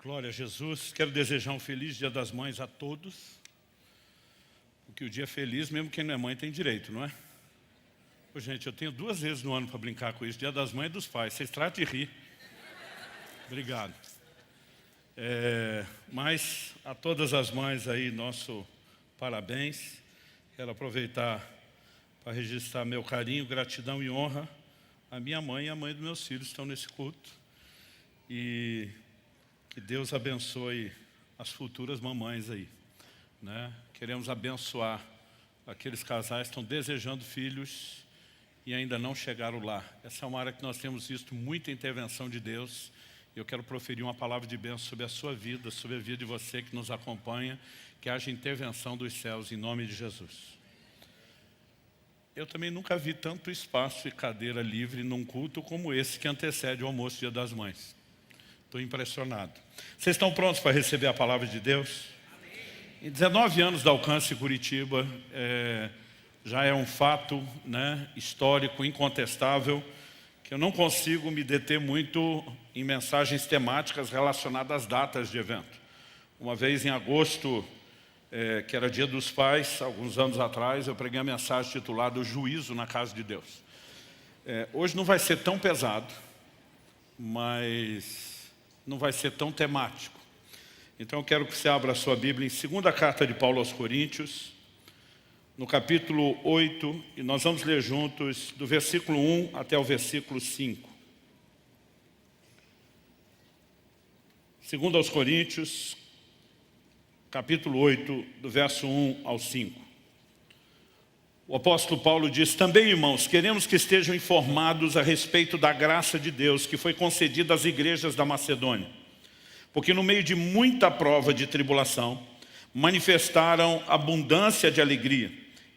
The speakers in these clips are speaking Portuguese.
Glória a Jesus. Quero desejar um feliz Dia das Mães a todos. Porque o dia feliz, mesmo quem não é mãe, tem direito, não é? Ô, gente, eu tenho 2 vezes no ano para brincar com isso. Dia das Mães e dos Pais. Vocês tratam de rir. Obrigado. Mas a todas as mães aí, nosso parabéns. Quero aproveitar para registrar meu carinho, gratidão e honra. A minha mãe e a mãe dos meus filhos estão nesse culto. E que Deus abençoe as futuras mamães aí, né? Queremos abençoar aqueles casais que estão desejando filhos e ainda não chegaram lá. Essa é uma área que nós temos visto muita intervenção de Deus. Eu quero proferir uma palavra de bênção sobre a sua vida, sobre a vida de você que nos acompanha, que haja intervenção dos céus em nome de Jesus. Eu também nunca vi tanto espaço e cadeira livre num culto como esse que antecede o almoço Dia das Mães. Estou impressionado. Vocês estão prontos para receber a palavra de Deus? Em 19 anos da Alcance Curitiba, já é um fato, né, histórico, incontestável, que eu não consigo me deter muito em mensagens temáticas relacionadas às datas de evento. Uma vez em agosto, que era Dia dos Pais, alguns anos atrás, eu preguei a mensagem titulada O Juízo na Casa de Deus. Hoje não vai ser tão pesado, mas não vai ser tão temático. Então eu quero que você abra a sua Bíblia em 2ª Carta de Paulo aos Coríntios, no capítulo 8, e nós vamos ler juntos do versículo 1 até o versículo 5. 2 aos Coríntios, capítulo 8, do verso 1 ao 5. O apóstolo Paulo diz: também, irmãos, queremos que estejam informados a respeito da graça de Deus que foi concedida às igrejas da Macedônia. Porque no meio de muita prova de tribulação, manifestaram abundância de alegria,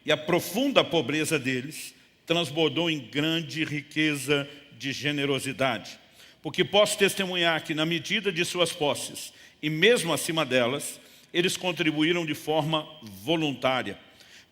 e a profunda pobreza deles transbordou em grande riqueza de generosidade. Porque posso testemunhar que na medida de suas posses, e mesmo acima delas, eles contribuíram de forma voluntária,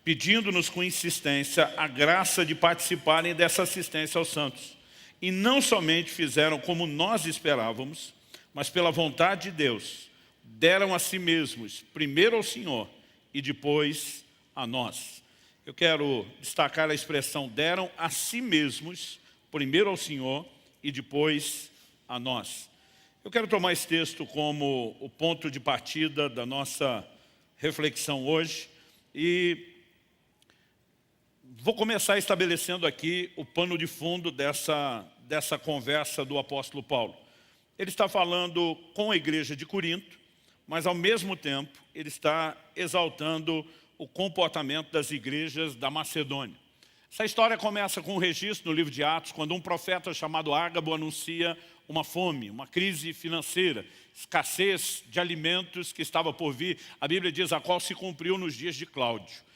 pedindo-nos com insistência a graça de participarem dessa assistência aos santos. E não somente fizeram como nós esperávamos, mas pela vontade de Deus, deram a si mesmos, primeiro ao Senhor e depois a nós. Eu quero destacar a expressão deram a si mesmos, primeiro ao Senhor e depois a nós. Eu quero tomar esse texto como o ponto de partida da nossa reflexão hoje e vou começar estabelecendo aqui o pano de fundo dessa conversa do apóstolo Paulo. Ele está falando com a igreja de Corinto, mas ao mesmo tempo ele está exaltando o comportamento das igrejas da Macedônia. Essa história começa com um registro no livro de Atos, quando um profeta chamado Ágabo anuncia uma fome, uma crise financeira, escassez de alimentos que estava por vir. A Bíblia diz a qual se cumpriu nos dias de Cláudio.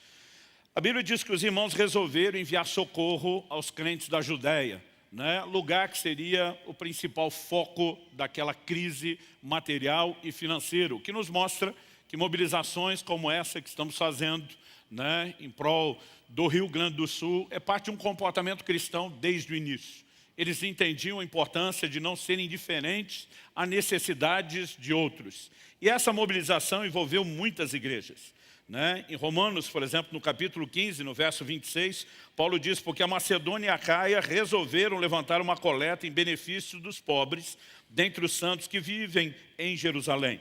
A Bíblia diz que os irmãos resolveram enviar socorro aos crentes da Judéia, né? Lugar que seria o principal foco daquela crise material e financeira, o que nos mostra que mobilizações como essa que estamos fazendo, né, em prol do Rio Grande do Sul, é parte de um comportamento cristão desde o início. Eles entendiam a importância de não serem indiferentes a necessidades de outros. E essa mobilização envolveu muitas igrejas, né? Em Romanos, por exemplo, no capítulo 15, no verso 26, Paulo diz: porque a Macedônia e a Acaia resolveram levantar uma coleta em benefício dos pobres, dentre os santos que vivem em Jerusalém.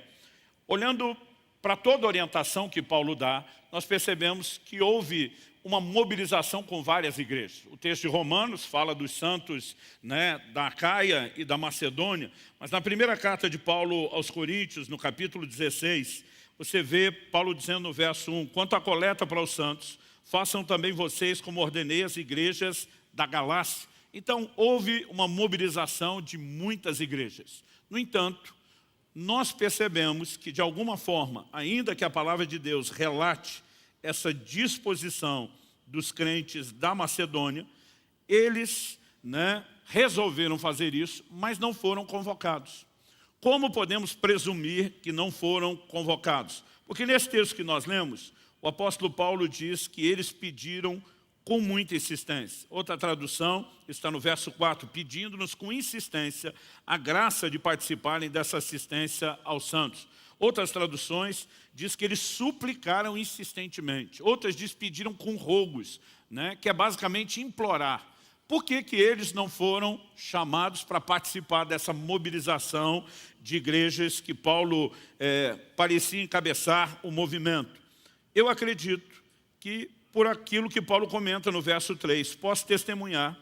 Olhando para toda a orientação que Paulo dá, nós percebemos que houve uma mobilização com várias igrejas. O texto de Romanos fala dos santos, né, da Acaia e da Macedônia, mas na primeira carta de Paulo aos Coríntios, no capítulo 16, você vê Paulo dizendo no verso 1, quanto à coleta para os santos, façam também vocês como ordenei as igrejas da Galácia. Então houve uma mobilização de muitas igrejas. No entanto, nós percebemos que de alguma forma, ainda que a palavra de Deus relate essa disposição dos crentes da Macedônia, eles, né, resolveram fazer isso, mas não foram convocados. Como podemos presumir que não foram convocados? Porque nesse texto que nós lemos, o apóstolo Paulo diz que eles pediram com muita insistência. Outra tradução está no verso 4, pedindo-nos com insistência a graça de participarem dessa assistência aos santos. Outras traduções diz que eles suplicaram insistentemente. Outras diz pediram com rogos, né, que é basicamente implorar. Por que eles não foram chamados para participar dessa mobilização de igrejas que Paulo parecia encabeçar o movimento? Eu acredito que por aquilo que Paulo comenta no verso 3, posso testemunhar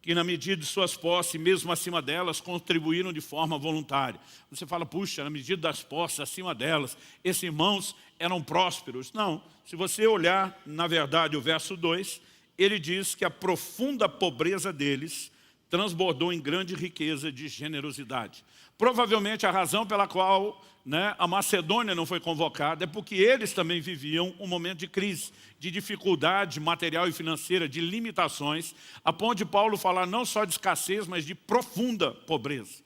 que na medida de suas posses, mesmo acima delas, contribuíram de forma voluntária. Você fala, puxa, na medida das posses, acima delas, esses irmãos eram prósperos. Não, se você olhar, na verdade, o verso 2, ele diz que a profunda pobreza deles transbordou em grande riqueza de generosidade. Provavelmente a razão pela qual a Macedônia não foi convocada é porque eles também viviam um momento de crise, de dificuldade material e financeira, de limitações, a ponto de Paulo falar não só de escassez, mas de profunda pobreza.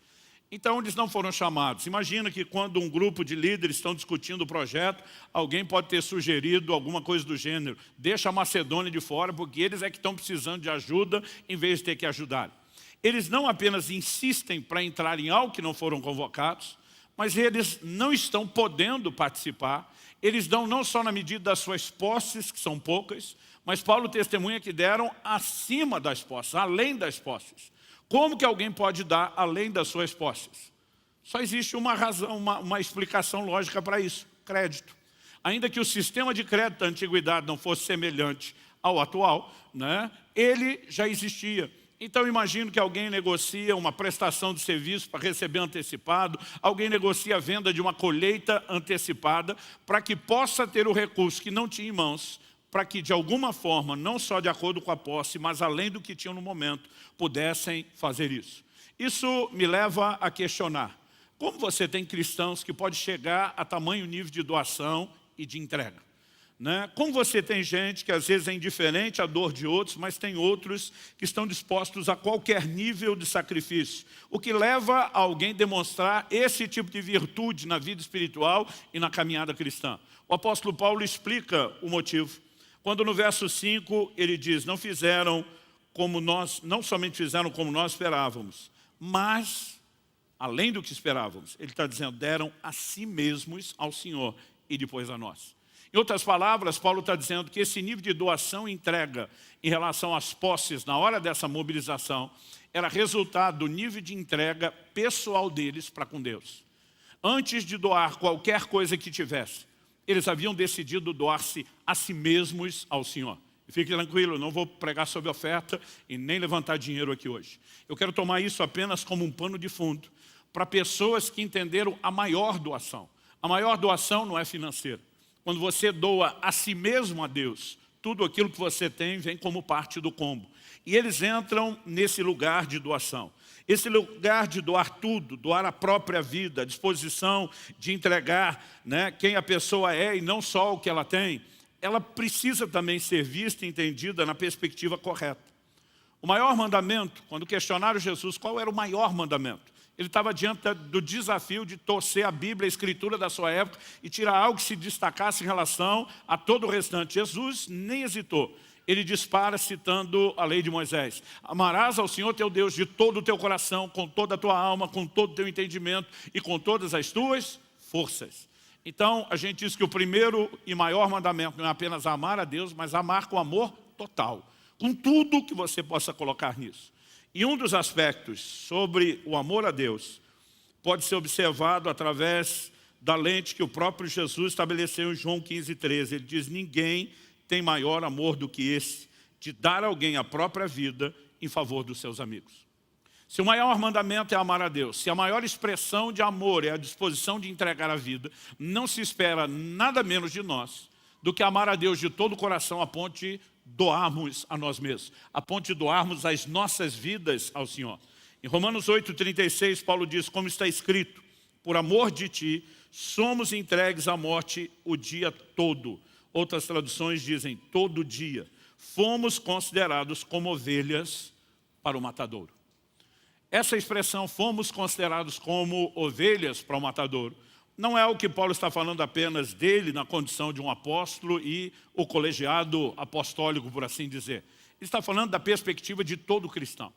Então eles não foram chamados. Imagina que quando um grupo de líderes estão discutindo o projeto, alguém pode ter sugerido alguma coisa do gênero, deixa a Macedônia de fora, porque eles é que estão precisando de ajuda, em vez de ter que ajudar. Eles não apenas insistem para entrar em algo que não foram convocados, mas eles não estão podendo participar. Eles dão não só na medida das suas posses, que são poucas, mas Paulo testemunha que deram acima das posses, além das posses. Como que alguém pode dar além das suas posses? Só existe uma razão, uma explicação lógica para isso: crédito. Ainda que o sistema de crédito da antiguidade não fosse semelhante ao atual, ele já existia. Então imagino que alguém negocia uma prestação de serviço para receber antecipado, alguém negocia a venda de uma colheita antecipada para que possa ter o recurso que não tinha em mãos, para que de alguma forma, não só de acordo com a posse, mas além do que tinham no momento, pudessem fazer isso. Isso me leva a questionar: como você tem cristãos que podem chegar a tamanho nível de doação e de entrega? Como você tem gente que às vezes é indiferente à dor de outros, mas tem outros que estão dispostos a qualquer nível de sacrifício, o que leva a alguém demonstrar esse tipo de virtude na vida espiritual e na caminhada cristã. O apóstolo Paulo explica o motivo, quando no verso 5 ele diz, não somente fizeram como nós esperávamos, mas, além do que esperávamos, ele está dizendo, deram a si mesmos ao Senhor e depois a nós. Em outras palavras, Paulo está dizendo que esse nível de doação e entrega em relação às posses na hora dessa mobilização era resultado do nível de entrega pessoal deles para com Deus. Antes de doar qualquer coisa que tivesse, eles haviam decidido doar-se a si mesmos ao Senhor. E fique tranquilo, eu não vou pregar sobre oferta e nem levantar dinheiro aqui hoje. Eu quero tomar isso apenas como um pano de fundo para pessoas que entenderam a maior doação. A maior doação não é financeira. Quando você doa a si mesmo a Deus, tudo aquilo que você tem vem como parte do combo. E eles entram nesse lugar de doação. Esse lugar de doar tudo, doar a própria vida, a disposição de entregar quem a pessoa é e não só o que ela tem, ela precisa também ser vista e entendida na perspectiva correta. O maior mandamento, quando questionaram Jesus, qual era o maior mandamento? Ele estava diante do desafio de torcer a Bíblia, a Escritura da sua época e tirar algo que se destacasse em relação a todo o restante. Jesus nem hesitou. Ele dispara citando a lei de Moisés. Amarás ao Senhor teu Deus de todo o teu coração, com toda a tua alma, com todo o teu entendimento e com todas as tuas forças. Então, a gente diz que o primeiro e maior mandamento não é apenas amar a Deus, mas amar com amor total, com tudo que você possa colocar nisso. E um dos aspectos sobre o amor a Deus pode ser observado através da lente que o próprio Jesus estabeleceu em João 15:13. Ele diz, ninguém tem maior amor do que esse, de dar a alguém a própria vida em favor dos seus amigos. Se o maior mandamento é amar a Deus, se a maior expressão de amor é a disposição de entregar a vida, não se espera nada menos de nós do que amar a Deus de todo o coração a ponto de doarmos a nós mesmos, a ponto de doarmos as nossas vidas ao Senhor. Em Romanos 8:36, Paulo diz, como está escrito, por amor de ti, somos entregues à morte o dia todo. Outras traduções dizem, todo dia. Fomos considerados como ovelhas para o matadouro. Essa expressão, fomos considerados como ovelhas para o matadouro, não é o que Paulo está falando apenas dele na condição de um apóstolo e o colegiado apostólico, por assim dizer. Ele está falando da perspectiva de todo cristão.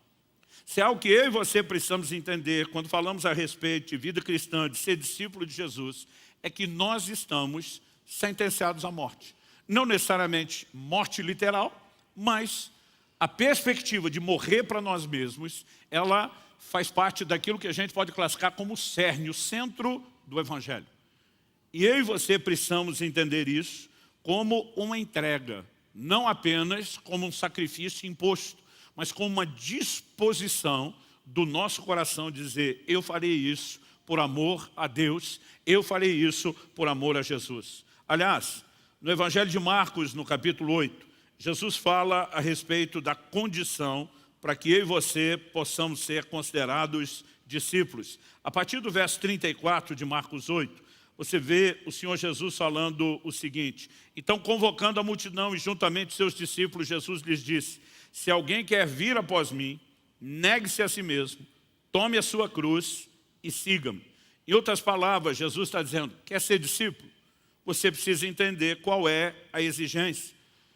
Se é algo que eu e você precisamos entender quando falamos a respeito de vida cristã, de ser discípulo de Jesus, é que nós estamos sentenciados à morte. Não necessariamente morte literal, mas a perspectiva de morrer para nós mesmos, ela faz parte daquilo que a gente pode classificar como o cerne, o centro do Evangelho. E eu e você precisamos entender isso como uma entrega, não apenas como um sacrifício imposto, mas como uma disposição do nosso coração de dizer, eu farei isso por amor a Deus, eu farei isso por amor a Jesus. Aliás, no Evangelho de Marcos, no capítulo 8, Jesus fala a respeito da condição para que eu e você possamos ser considerados discípulos. A partir do verso 34 de Marcos 8, você vê o Senhor Jesus falando o seguinte, então convocando a multidão e juntamente seus discípulos, Jesus lhes disse, se alguém quer vir após mim, negue-se a si mesmo, tome a sua cruz e siga-me. Em outras palavras, Jesus está dizendo, quer ser discípulo? Você precisa entender qual é a exigência.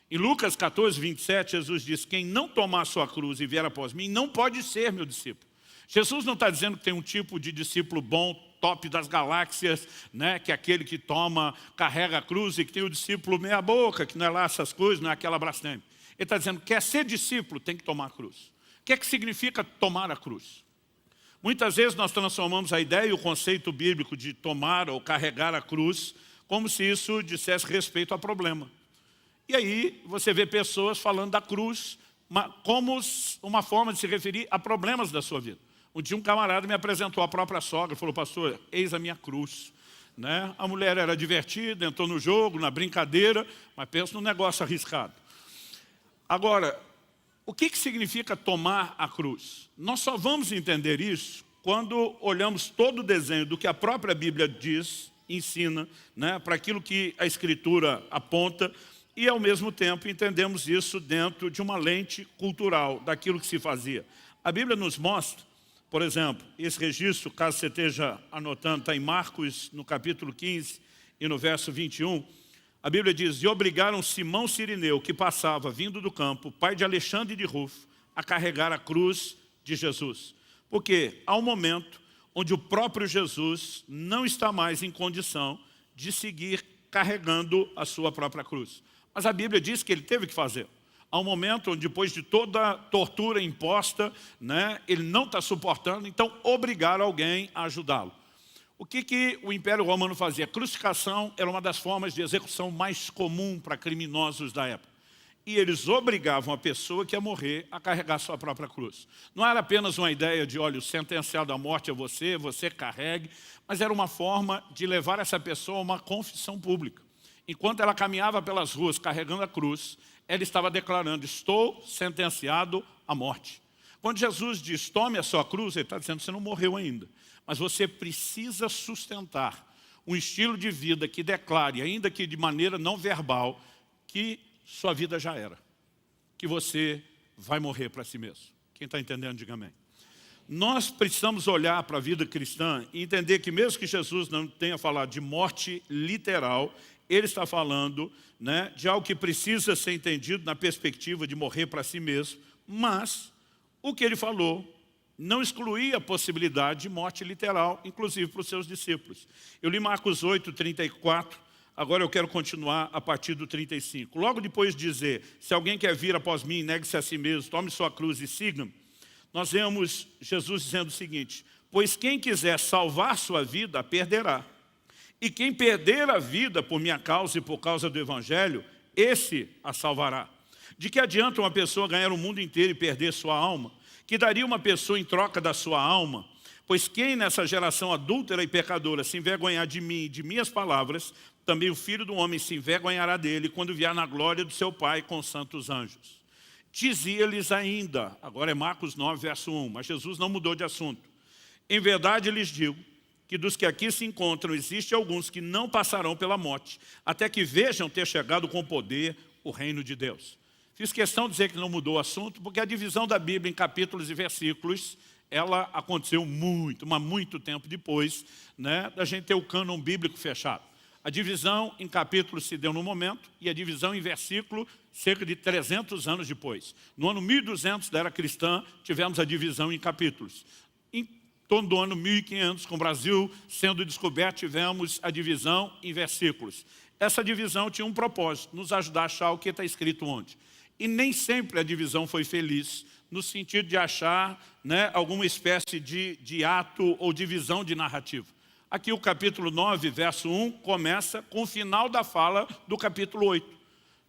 Em Lucas 14, 27, Jesus diz, quem não tomar a sua cruz e vier após mim, não pode ser meu discípulo. Jesus não está dizendo que tem um tipo de discípulo bom, top das galáxias, né, que é aquele que toma, carrega a cruz e que tem o discípulo meia boca, que não é lá essas coisas, não é aquela brastêmia. Ele está dizendo que quer ser discípulo, tem que tomar a cruz. O que é que significa tomar a cruz? Muitas vezes nós transformamos a ideia e o conceito bíblico de tomar ou carregar a cruz como se isso dissesse respeito a problema. E aí você vê pessoas falando da cruz como uma forma de se referir a problemas da sua vida. Um dia um camarada me apresentou a própria sogra, falou, pastor, eis a minha cruz. Né? A mulher era divertida, entrou no jogo, na brincadeira, mas pensa num negócio arriscado. Agora, o que significa tomar a cruz? Nós só vamos entender isso quando olhamos todo o desenho do que a própria Bíblia diz, ensina, né, para aquilo que a Escritura aponta, e ao mesmo tempo entendemos isso dentro de uma lente cultural, daquilo que se fazia. A Bíblia nos mostra, por exemplo, esse registro, caso você esteja anotando, está em Marcos, no capítulo 15 e no verso 21, a Bíblia diz, e obrigaram Simão Cirineu, que passava, vindo do campo, pai de Alexandre e de Rufo, a carregar a cruz de Jesus. Porque há um momento onde o próprio Jesus não está mais em condição de seguir carregando a sua própria cruz. Mas a Bíblia diz que ele teve que fazer. Há um momento onde, depois de toda a tortura imposta, né, ele não está suportando, então obrigaram alguém a ajudá-lo. O que o Império Romano fazia? A crucificação era uma das formas de execução mais comum para criminosos da época. E eles obrigavam a pessoa que ia morrer a carregar sua própria cruz. Não era apenas uma ideia de, olha, o sentenciado à morte é você, você carregue, mas era uma forma de levar essa pessoa a uma confissão pública. Enquanto ela caminhava pelas ruas carregando a cruz, ela estava declarando, estou sentenciado à morte. Quando Jesus diz, tome a sua cruz, ele está dizendo, você não morreu ainda. Mas você precisa sustentar um estilo de vida que declare, ainda que de maneira não verbal, que sua vida já era. Que você vai morrer para si mesmo. Quem está entendendo, diga amém. Nós precisamos olhar para a vida cristã e entender que mesmo que Jesus não tenha falado de morte literal, ele está falando, né, de algo que precisa ser entendido na perspectiva de morrer para si mesmo, mas o que ele falou não excluía a possibilidade de morte literal, inclusive para os seus discípulos. Eu li Marcos 8, 34, agora eu quero continuar a partir do 35. Logo depois de dizer, se alguém quer vir após mim, negue-se a si mesmo, tome sua cruz e siga-me, nós vemos Jesus dizendo o seguinte, pois quem quiser salvar sua vida, a perderá. E quem perder a vida por minha causa e por causa do Evangelho, esse a salvará. De que adianta uma pessoa ganhar o mundo inteiro e perder sua alma? Que daria uma pessoa em troca da sua alma? Pois quem nessa geração adúltera e pecadora se envergonhar de mim e de minhas palavras, também o Filho do Homem se envergonhará dele quando vier na glória do seu Pai com os santos anjos. Dizia-lhes ainda, agora é Marcos 9, verso 1, mas Jesus não mudou de assunto. Em verdade lhes digo, que dos que aqui se encontram, existem alguns que não passarão pela morte, até que vejam ter chegado com poder o reino de Deus. Fiz questão de dizer que não mudou o assunto, porque a divisão da Bíblia em capítulos e versículos ela aconteceu muito, mas muito tempo depois, né, da gente ter o cânon bíblico fechado. A divisão em capítulos se deu no momento e a divisão em versículo cerca de 300 anos depois. No ano 1200 da era cristã, tivemos a divisão em capítulos. Em torno do ano 1500, com o Brasil sendo descoberto, tivemos a divisão em versículos. Essa divisão tinha um propósito, nos ajudar a achar o que está escrito onde. E nem sempre a divisão foi feliz, no sentido de achar, né, alguma espécie de ato ou divisão de narrativa. Aqui o capítulo 9, verso 1, começa com o final da fala do capítulo 8.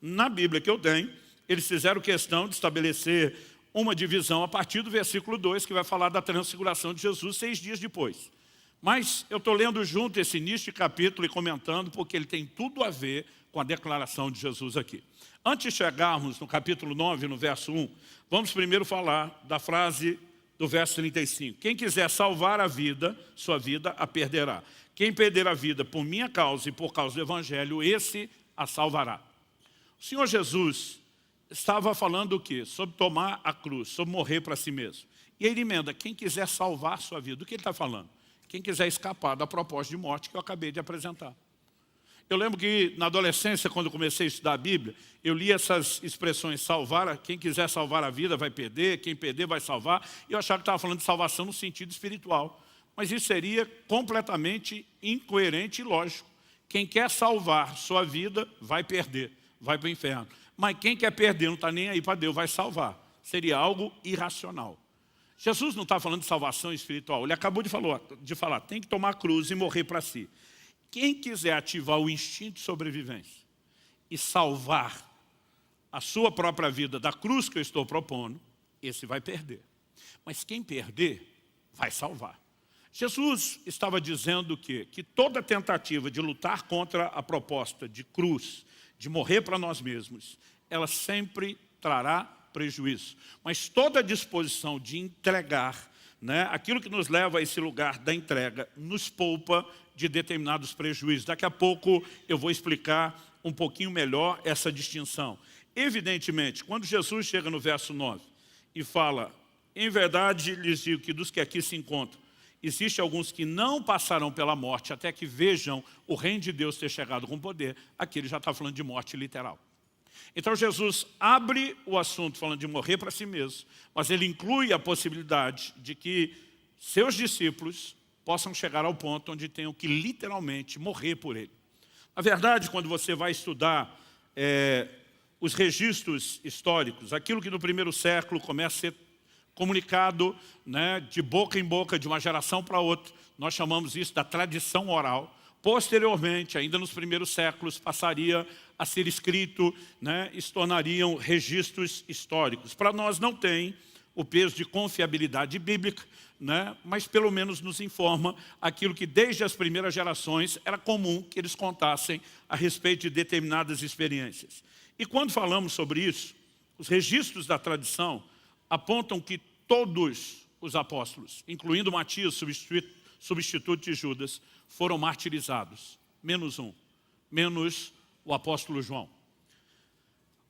Na Bíblia que eu tenho, eles fizeram questão de estabelecer uma divisão a partir do versículo 2, que vai falar da transfiguração de Jesus 6 dias depois. Mas eu estou lendo junto esse início de capítulo e comentando, porque ele tem tudo a ver com a declaração de Jesus aqui. Antes de chegarmos no capítulo 9, no verso 1, vamos primeiro falar da frase do verso 35. Quem quiser salvar a vida, sua vida a perderá. Quem perder a vida por minha causa e por causa do Evangelho, esse a salvará. O Senhor Jesus estava falando o quê? Sobre tomar a cruz, sobre morrer para si mesmo. E aí ele emenda, quem quiser salvar sua vida. Do que ele está falando? Quem quiser escapar da proposta de morte que eu acabei de apresentar. Eu lembro que na adolescência, quando eu comecei a estudar a Bíblia, eu li essas expressões, salvar, quem quiser salvar a vida vai perder, quem perder vai salvar. E eu achava que estava falando de salvação no sentido espiritual. Mas isso seria completamente incoerente e ilógico. Quem quer salvar sua vida vai perder, vai para o inferno. Mas quem quer perder, não está nem aí para Deus, vai salvar. Seria algo irracional. Jesus não está falando de salvação espiritual. Ele acabou de falar, tem que tomar a cruz e morrer para si. Quem quiser ativar o instinto de sobrevivência e salvar a sua própria vida da cruz que eu estou propondo, esse vai perder. Mas quem perder, vai salvar. Jesus estava dizendo o quê? Que toda tentativa de lutar contra a proposta de cruz, de morrer para nós mesmos, ela sempre trará prejuízo. Mas toda disposição de entregar, né, aquilo que nos leva a esse lugar da entrega, nos poupa de determinados prejuízos. Daqui a pouco eu vou explicar um pouquinho melhor essa distinção. Evidentemente, quando Jesus chega no verso 9 e fala, em verdade lhes digo que dos que aqui se encontram, existem alguns que não passarão pela morte até que vejam o reino de Deus ter chegado com poder, aqui ele já está falando de morte literal. Então Jesus abre o assunto falando de morrer para si mesmo, mas ele inclui a possibilidade de que seus discípulos possam chegar ao ponto onde tenham que literalmente morrer por ele. Na verdade, quando você vai estudar os registros históricos, aquilo que no primeiro século começa a ser comunicado, né, de boca em boca, de uma geração para outra, nós chamamos isso da tradição oral. Posteriormente, ainda nos primeiros séculos, passaria a ser escrito, né, e se tornariam registros históricos. Para nós não tem o peso de confiabilidade bíblica, né, mas pelo menos nos informa aquilo que desde as primeiras gerações era comum que eles contassem a respeito de determinadas experiências. E quando falamos sobre isso, os registros da tradição apontam que todos os apóstolos, incluindo Matias, substituto de Judas, foram martirizados, menos um, menos o apóstolo João.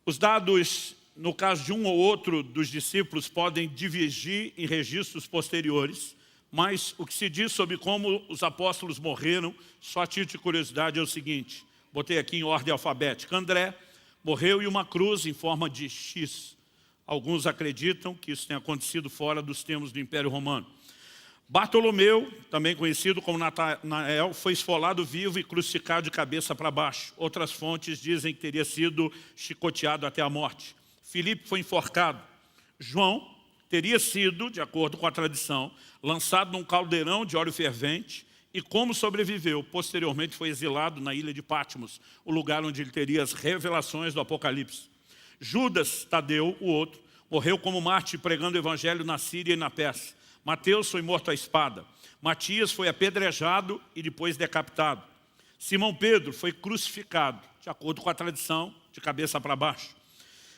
Os dados, no caso de um ou outro dos discípulos, podem divergir em registros posteriores, mas o que se diz sobre como os apóstolos morreram, só a título de curiosidade, é o seguinte, botei aqui em ordem alfabética. André morreu em uma cruz em forma de X. Alguns acreditam que isso tenha acontecido fora dos termos do Império Romano. Bartolomeu, também conhecido como Natanael, foi esfolado vivo e crucificado de cabeça para baixo. Outras fontes dizem que teria sido chicoteado até a morte. Filipe foi enforcado. João teria sido, de acordo com a tradição, lançado num caldeirão de óleo fervente e, como sobreviveu, posteriormente foi exilado na ilha de Patmos, o lugar onde ele teria as revelações do Apocalipse. Judas Tadeu, o outro, morreu como mártir pregando o evangelho na Síria e na Pérsia. Mateus foi morto à espada. Matias foi apedrejado e depois decapitado. Simão Pedro foi crucificado, de acordo com a tradição, de cabeça para baixo.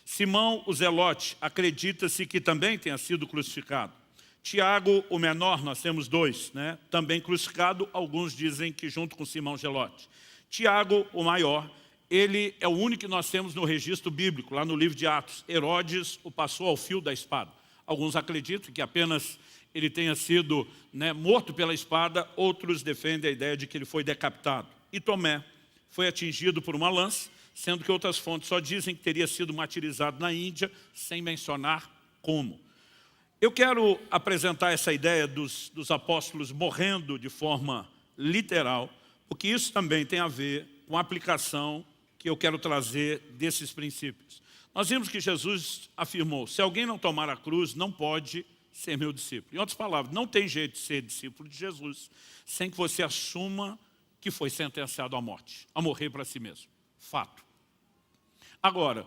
Simão, o Zelote, acredita-se que também tenha sido crucificado. Tiago, o menor, nós temos dois, né? Também crucificado, alguns dizem que junto com Simão Zelote. Tiago, o maior, ele é o único que nós temos no registro bíblico, lá no livro de Atos. Herodes o passou ao fio da espada. Alguns acreditam que apenas ele tenha sido morto pela espada, outros defendem a ideia de que ele foi decapitado. E Tomé foi atingido por uma lança, sendo que outras fontes só dizem que teria sido martirizado na Índia, sem mencionar como. Eu quero apresentar essa ideia dos apóstolos morrendo de forma literal, porque isso também tem a ver com a aplicação que eu quero trazer desses princípios. Nós vimos que Jesus afirmou, se alguém não tomar a cruz, não pode ser meu discípulo. Em outras palavras, não tem jeito de ser discípulo de Jesus sem que você assuma que foi sentenciado à morte, a morrer para si mesmo. Fato. Agora,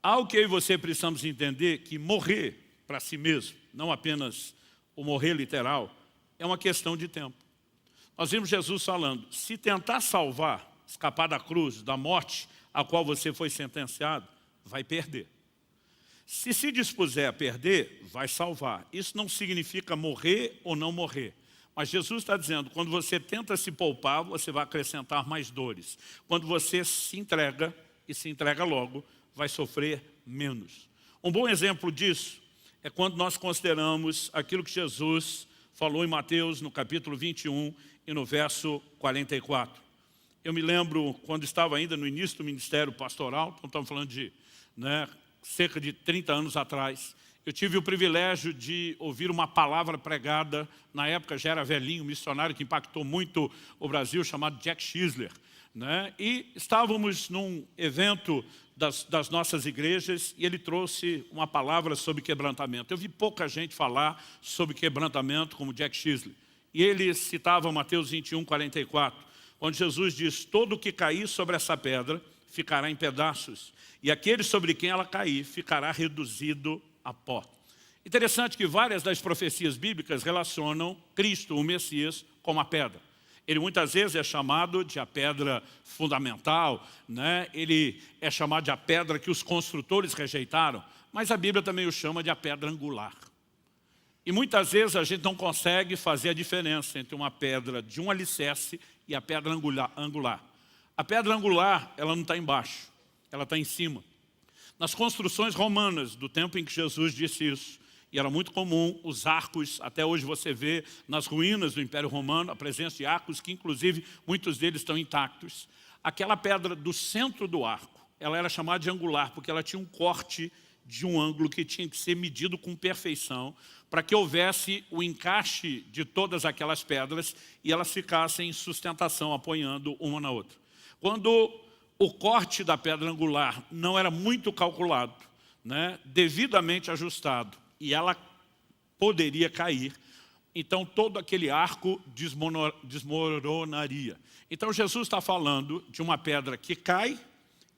algo que eu e você precisamos entender que morrer para si mesmo, não apenas o morrer literal, é uma questão de tempo. Nós vimos Jesus falando, se tentar salvar, escapar da cruz, da morte a qual você foi sentenciado, vai perder. Se dispuser a perder, vai salvar. Isso não significa morrer ou não morrer. Mas Jesus está dizendo, quando você tenta se poupar, você vai acrescentar mais dores. Quando você se entrega, e se entrega logo, vai sofrer menos. Um bom exemplo disso é quando nós consideramos aquilo que Jesus falou em Mateus, no capítulo 21 e no verso 44. Eu me lembro, quando estava ainda no início do ministério pastoral, então estamos falando de cerca de 30 anos atrás, eu tive o privilégio de ouvir uma palavra pregada, na época já era velhinho, um missionário que impactou muito o Brasil, chamado Jack Chisler. E estávamos num evento das nossas igrejas e ele trouxe uma palavra sobre quebrantamento. Eu vi pouca gente falar sobre quebrantamento como Jack Chisler. E ele citava Mateus 21, 44, onde Jesus diz, todo o que cair sobre essa pedra ficará em pedaços, e aquele sobre quem ela cair ficará reduzido a pó. Interessante que várias das profecias bíblicas relacionam Cristo, o Messias, como a pedra. Ele muitas vezes é chamado de a pedra fundamental, ele é chamado de a pedra que os construtores rejeitaram, mas a Bíblia também o chama de a pedra angular. E muitas vezes a gente não consegue fazer a diferença entre uma pedra de um alicerce e a pedra angular. A pedra angular, ela não está embaixo, ela está em cima. Nas construções romanas, do tempo em que Jesus disse isso, e era muito comum os arcos, até hoje você vê nas ruínas do Império Romano, a presença de arcos, que inclusive muitos deles estão intactos. Aquela pedra do centro do arco, ela era chamada de angular, porque ela tinha um corte de um ângulo que tinha que ser medido com perfeição, para que houvesse o encaixe de todas aquelas pedras e elas ficassem em sustentação, apoiando uma na outra. Quando o corte da pedra angular não era muito calculado, devidamente ajustado, e ela poderia cair, então todo aquele arco desmoronaria. Então Jesus está falando de uma pedra que cai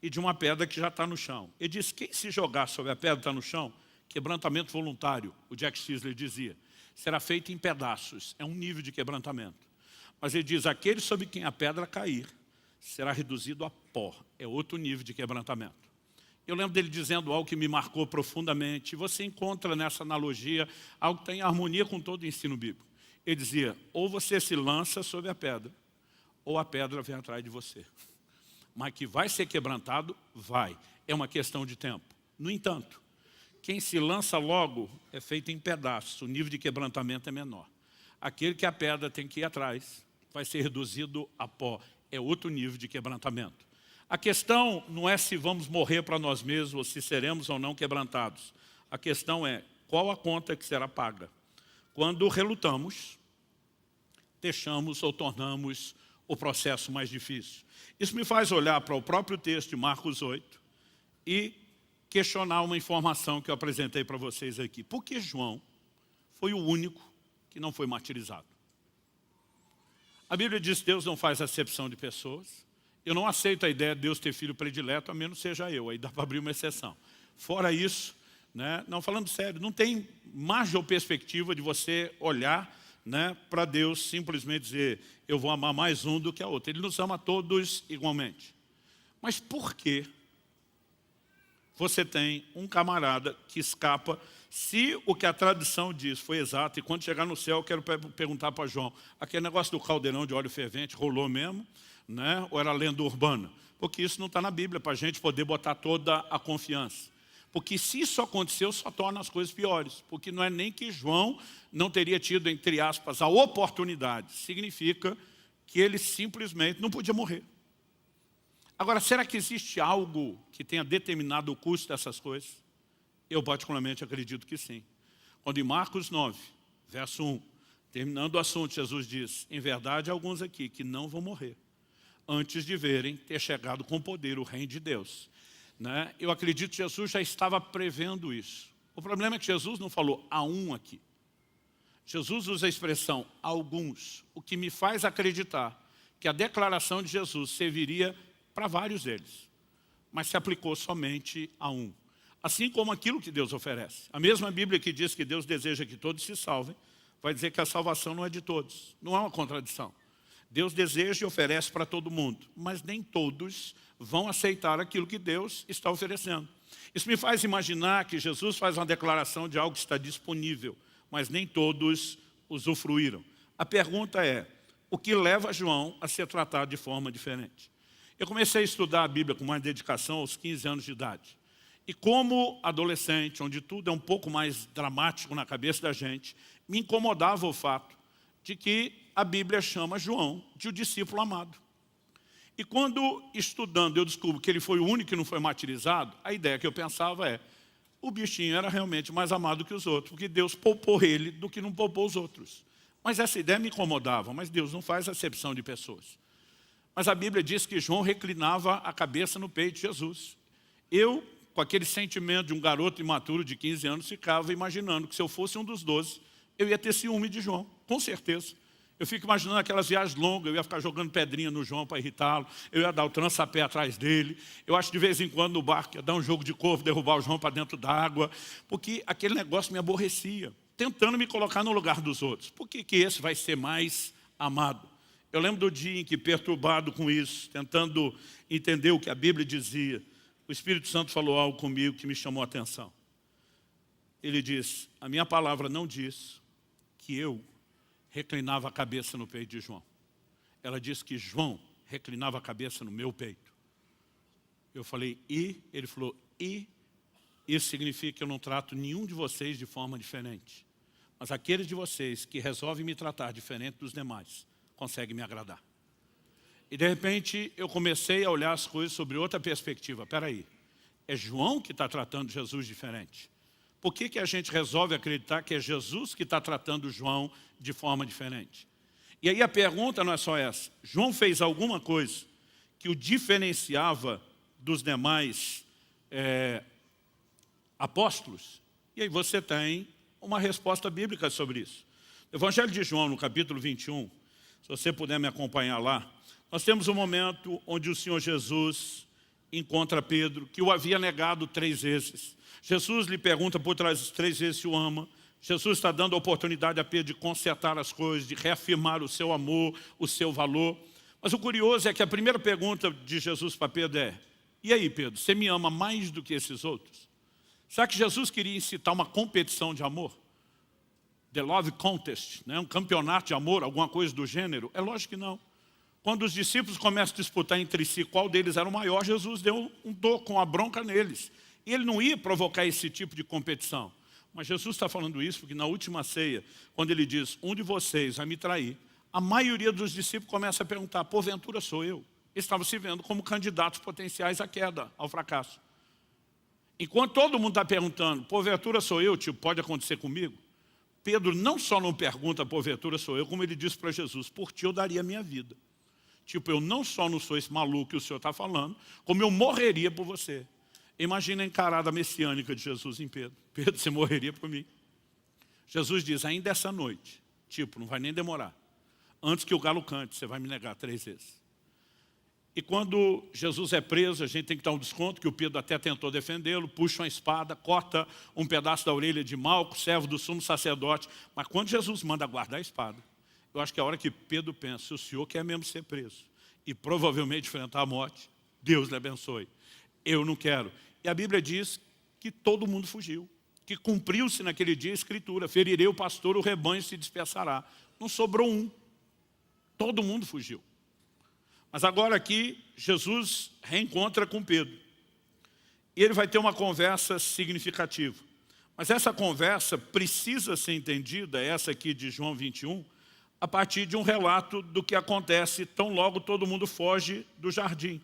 e de uma pedra que já está no chão. Ele diz, quem se jogar sobre a pedra que está no chão, quebrantamento voluntário, o Jack Chisler dizia, será feito em pedaços, é um nível de quebrantamento. Mas ele diz, aquele sobre quem a pedra cair, será reduzido a pó, é outro nível de quebrantamento. Eu lembro dele dizendo algo que me marcou profundamente. Você encontra nessa analogia algo que tem harmonia com todo o ensino bíblico. Ele dizia, ou você se lança sobre a pedra, ou a pedra vem atrás de você. Mas que vai ser quebrantado, vai. É uma questão de tempo. No entanto, quem se lança logo é feito em pedaços. O nível de quebrantamento é menor. Aquele que a pedra tem que ir atrás vai ser reduzido a pó. É outro nível de quebrantamento. A questão não é se vamos morrer para nós mesmos ou se seremos ou não quebrantados. A questão é qual a conta que será paga. Quando relutamos, deixamos ou tornamos o processo mais difícil. Isso me faz olhar para o próprio texto de Marcos 8 e questionar uma informação que eu apresentei para vocês aqui. Por que João foi o único que não foi martirizado? A Bíblia diz que Deus não faz acepção de pessoas. Eu não aceito a ideia de Deus ter filho predileto, a menos seja eu. Aí dá para abrir uma exceção. Fora isso, não, falando sério, não tem margem ou perspectiva de você olhar para Deus simplesmente dizer, eu vou amar mais um do que a outra. Ele nos ama a todos igualmente. Mas por que você tem um camarada que escapa, se o que a tradição diz foi exato, e quando chegar no céu eu quero perguntar para João, aquele negócio do caldeirão de óleo fervente rolou mesmo? Ou era lenda urbana? Porque isso não está na Bíblia para a gente poder botar toda a confiança. Porque se isso aconteceu, só torna as coisas piores. Porque não é nem que João não teria tido, entre aspas, a oportunidade. Significa que ele simplesmente não podia morrer. Agora, será que existe algo que tenha determinado o custo dessas coisas? Eu particularmente acredito que sim. Quando em Marcos 9, verso 1, terminando o assunto, Jesus diz: em verdade, há alguns aqui que não vão morrer antes de verem ter chegado com poder o reino de Deus. Né? Eu acredito que Jesus já estava prevendo isso. O problema é que Jesus não falou há um aqui. Jesus usa a expressão alguns, o que me faz acreditar que a declaração de Jesus serviria para vários deles, mas se aplicou somente a um. Assim como aquilo que Deus oferece. A mesma Bíblia que diz que Deus deseja que todos se salvem, vai dizer que a salvação não é de todos. Não é uma contradição. Deus deseja e oferece para todo mundo, mas nem todos vão aceitar aquilo que Deus está oferecendo. Isso me faz imaginar que Jesus faz uma declaração de algo que está disponível, mas nem todos usufruíram. A pergunta é, o que leva João a ser tratado de forma diferente? Eu comecei a estudar a Bíblia com mais dedicação aos 15 anos de idade. E como adolescente, onde tudo é um pouco mais dramático na cabeça da gente, me incomodava o fato de que a Bíblia chama João de o discípulo amado. E quando, estudando, eu descubro que ele foi o único que não foi martirizado, a ideia que eu pensava é, o bichinho era realmente mais amado que os outros, porque Deus poupou ele do que não poupou os outros. Mas essa ideia me incomodava, mas Deus não faz acepção de pessoas. Mas a Bíblia diz que João reclinava a cabeça no peito de Jesus. Eu, com aquele sentimento de um garoto imaturo de 15 anos, ficava imaginando que se eu fosse um dos 12, eu ia ter ciúme de João, com certeza. Eu fico imaginando aquelas viagens longas, eu ia ficar jogando pedrinha no João para irritá-lo, eu ia dar o trança-pé atrás dele, eu acho que de vez em quando no barco ia dar um jogo de corpo, derrubar o João para dentro d'água, porque aquele negócio me aborrecia, tentando me colocar no lugar dos outros. Por que esse vai ser mais amado? Eu lembro do dia em que, perturbado com isso, tentando entender o que a Bíblia dizia, o Espírito Santo falou algo comigo que me chamou a atenção. Ele diz, a minha palavra não diz que eu reclinava a cabeça no peito de João. Ela diz que João reclinava a cabeça no meu peito. Eu falei, e? Ele falou, e? Isso significa que eu não trato nenhum de vocês de forma diferente. Mas aqueles de vocês que resolvem me tratar diferente dos demais, conseguem me agradar. E de repente eu comecei a olhar as coisas sobre outra perspectiva. Espera aí, é João que está tratando Jesus diferente. Por que a gente resolve acreditar que é Jesus que está tratando João de forma diferente? E aí a pergunta não é só essa. João fez alguma coisa que o diferenciava dos demais apóstolos? E aí você tem uma resposta bíblica sobre isso. No Evangelho de João, no capítulo 21, se você puder me acompanhar lá, nós temos um momento onde o Senhor Jesus encontra Pedro, que o havia negado 3 vezes. Jesus lhe pergunta por 3 vezes se o ama. Jesus está dando a oportunidade a Pedro de consertar as coisas, de reafirmar o seu amor, o seu valor. Mas o curioso é que a primeira pergunta de Jesus para Pedro é, e aí Pedro, você me ama mais do que esses outros? Será que Jesus queria incitar uma competição de amor? The Love Contest, né? Um campeonato de amor, alguma coisa do gênero? É lógico que não. Quando os discípulos começam a disputar entre si qual deles era o maior, Jesus deu um toco, uma bronca neles. E ele não ia provocar esse tipo de competição. Mas Jesus está falando isso porque na última ceia, quando ele diz, um de vocês vai me trair, a maioria dos discípulos começa a perguntar, porventura sou eu? Eles estavam se vendo como candidatos potenciais à queda, ao fracasso. Enquanto todo mundo está perguntando, porventura sou eu, tipo, pode acontecer comigo? Pedro não só não pergunta, porventura sou eu, como ele disse para Jesus, por ti eu daria a minha vida. Tipo, eu não só não sou esse maluco que o Senhor está falando, como eu morreria por você. Imagina a encarada messiânica de Jesus em Pedro. Pedro, você morreria por mim. Jesus diz, ainda essa noite, tipo, não vai nem demorar. Antes que o galo cante, você vai me negar 3 vezes. E quando Jesus é preso, a gente tem que dar um desconto, que o Pedro até tentou defendê-lo, puxa uma espada, corta um pedaço da orelha de Malco, servo do sumo sacerdote. Mas quando Jesus manda guardar a espada, eu acho que é a hora que Pedro pensa, se o Senhor quer mesmo ser preso e provavelmente enfrentar a morte, Deus lhe abençoe. Eu não quero. E a Bíblia diz que todo mundo fugiu, que cumpriu-se naquele dia a Escritura, ferirei o pastor, o rebanho se dispersará. Não sobrou um, todo mundo fugiu. Mas agora aqui, Jesus reencontra com Pedro. e ele vai ter uma conversa significativa. Mas essa conversa precisa ser entendida, essa aqui de João 21, a partir de um relato do que acontece tão logo todo mundo foge do jardim.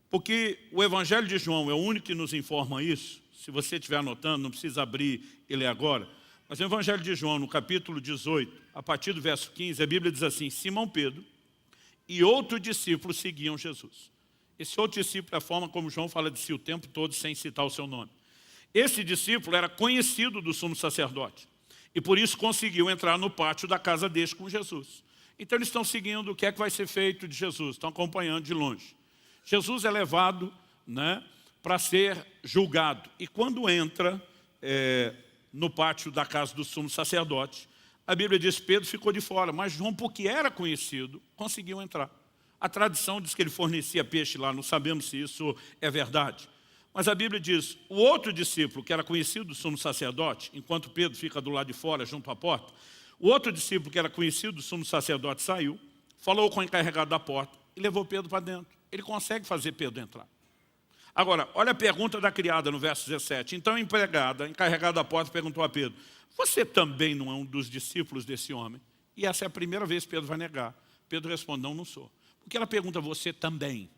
Porque o Evangelho de João é o único que nos informa isso. Se você estiver anotando, não precisa abrir e ler agora. Mas o Evangelho de João, no capítulo 18, a partir do verso 15, a Bíblia diz assim: Simão Pedro e outro discípulo seguiam Jesus. Esse outro discípulo é a forma como João fala de si o tempo todo, sem citar o seu nome. Esse discípulo era conhecido do sumo sacerdote e por isso conseguiu entrar no pátio da casa deste com Jesus. Então eles estão seguindo o que é que vai ser feito de Jesus, estão acompanhando de longe. Jesus é levado, né, para ser julgado. E quando entra no pátio da casa do sumo sacerdote, a Bíblia diz que Pedro ficou de fora, mas João, porque era conhecido, conseguiu entrar. A tradição diz que ele fornecia peixe lá, não sabemos se isso é verdade. Mas a Bíblia diz, o outro discípulo, que era conhecido do sumo sacerdote, enquanto Pedro fica do lado de fora, junto à porta, o outro discípulo, que era conhecido do sumo sacerdote, saiu, falou com o encarregado da porta e levou Pedro para dentro. Ele consegue fazer Pedro entrar. Agora, olha a pergunta da criada no verso 17. Então a empregada, encarregada da porta, perguntou a Pedro: você também não é um dos discípulos desse homem? E essa é a primeira vez que Pedro vai negar. Pedro responde: não, não sou. Por que ela pergunta você também?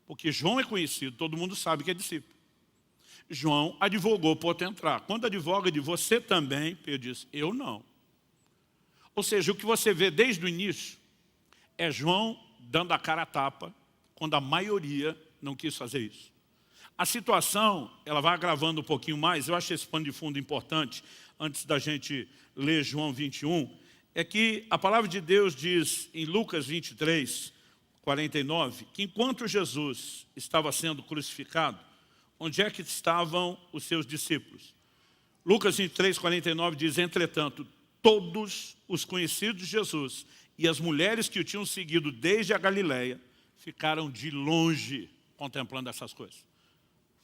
Porque João é conhecido, todo mundo sabe que é discípulo. João advogou por entrar. Quando advoga de você também, Pedro diz: eu não. Ou seja, o que você vê desde o início é João dando a cara a tapa, quando a maioria não quis fazer isso. A situação, ela vai agravando um pouquinho mais. Eu acho esse pano de fundo importante, antes da gente ler João 21, é que a palavra de Deus diz em Lucas 23, 49, que enquanto Jesus estava sendo crucificado, onde é que estavam os seus discípulos? Lucas 23, 49 diz: entretanto, todos os conhecidos de Jesus e as mulheres que o tinham seguido desde a Galileia ficaram de longe contemplando essas coisas.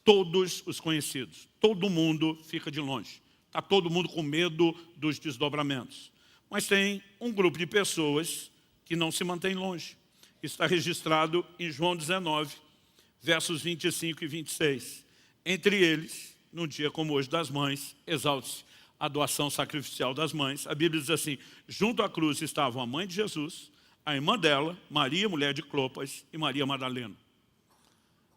Todos os conhecidos, todo mundo fica de longe. Está todo mundo com medo dos desdobramentos. Mas tem um grupo de pessoas que não se mantém longe. Isso está registrado em João 19, versos 25 e 26. Entre eles, num dia como hoje das mães, exalte-se a doação sacrificial das mães. A Bíblia diz assim: junto à cruz estavam a mãe de Jesus, a irmã dela, Maria, mulher de Clopas, e Maria Madalena.